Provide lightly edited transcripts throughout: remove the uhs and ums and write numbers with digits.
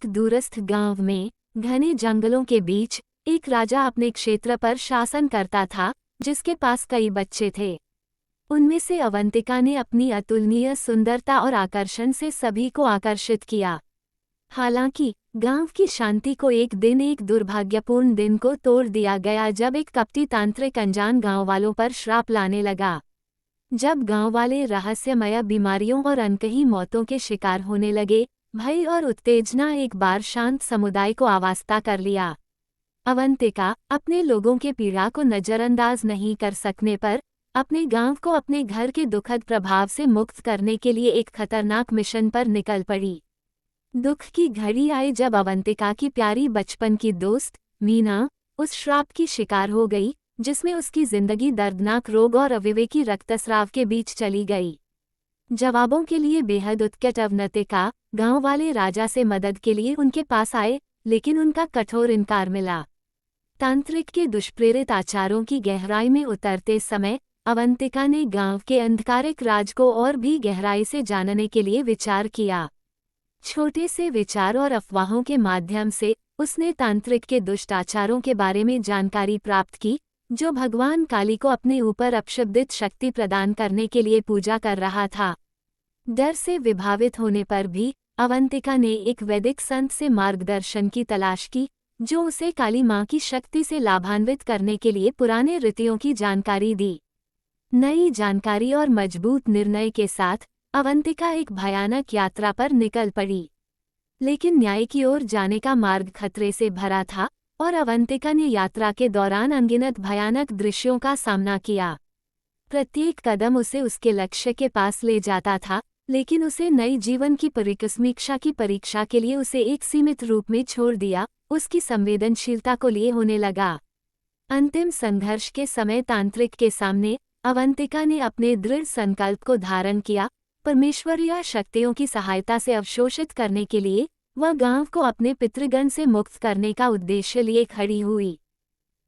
एक दूरस्थ गांव में घने जंगलों के बीच एक राजा अपने क्षेत्र पर शासन करता था, जिसके पास कई बच्चे थे। उनमें से अवंतिका ने अपनी अतुलनीय सुंदरता और आकर्षण से सभी को आकर्षित किया। हालांकि गांव की शांति को एक दिन एक दुर्भाग्यपूर्ण दिन को तोड़ दिया गया, जब एक कपटी तांत्रिक अनजान गांव वालों पर श्राप लाने लगा। जब गांव वाले रहस्यमय बीमारियों और अनकही मौतों के शिकार होने लगे, भय और उत्तेजना एक बार शांत समुदाय को आवाज़ कर लिया। अवंतिका अपने लोगों के पीड़ा को नज़रअंदाज नहीं कर सकने पर अपने गांव को अपने घर के दुखद प्रभाव से मुक्त करने के लिए एक खतरनाक मिशन पर निकल पड़ी। दुख की घड़ी आई जब अवंतिका की प्यारी बचपन की दोस्त मीना उस श्राप की शिकार हो गई, जिसमें उसकी जिंदगी दर्दनाक रोग और अविवेकी रक्तस्राव के बीच चली गई। जवाबों के लिए बेहद उत्कट अवंतिका गांव वाले राजा से मदद के लिए उनके पास आए, लेकिन उनका कठोर इनकार मिला। तांत्रिक के दुष्प्रेरित आचारों की गहराई में उतरते समय अवंतिका ने गांव के अंधकारिक राज को और भी गहराई से जानने के लिए विचार किया। छोटे से विचार और अफवाहों के माध्यम से उसने तांत्रिक के दुष्ट आचारों के बारे में जानकारी प्राप्त की, जो भगवान काली को अपने ऊपर अपशब्दित शक्ति प्रदान करने के लिए पूजा कर रहा था। डर से विभावित होने पर भी अवंतिका ने एक वैदिक संत से मार्गदर्शन की तलाश की, जो उसे काली मां की शक्ति से लाभान्वित करने के लिए पुराने रीतियों की जानकारी दी। नई जानकारी और मजबूत निर्णय के साथ अवंतिका एक भयानक यात्रा पर निकल पड़ी। लेकिन न्याय की ओर जाने का मार्ग खतरे से भरा था और अवंतिका ने यात्रा के दौरान अनगिनत भयानक दृश्यों का सामना किया। प्रत्येक कदम उसे उसके लक्ष्य के पास ले जाता था, लेकिन उसे नई जीवन की परिकस्मीक्षा की परीक्षा के लिए उसे एक सीमित रूप में छोड़ दिया, उसकी संवेदनशीलता को लिए होने लगा। अंतिम संघर्ष के समय तांत्रिक के सामने अवंतिका ने अपने दृढ़ संकल्प को धारण किया। परमेश्वरीय शक्तियों की सहायता से अवशोषित करने के लिए वह गांव को अपने पितृगण से मुक्त करने का उद्देश्य लिए खड़ी हुई।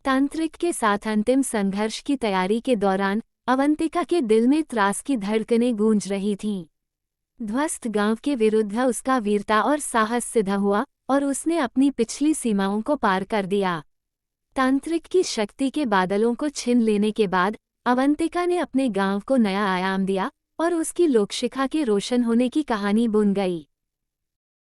तांत्रिक के साथ अंतिम संघर्ष की तैयारी के दौरान अवंतिका के दिल में त्रास की धड़कनें गूंज रही थीं। ध्वस्त गांव के विरुद्ध उसका वीरता और साहस सिद्ध हुआ और उसने अपनी पिछली सीमाओं को पार कर दिया। तांत्रिक की शक्ति के बादलों को छीन लेने के बाद अवंतिका ने अपने गांव को नया आयाम दिया और उसकी लोकशिखा के रोशन होने की कहानी बुन गई।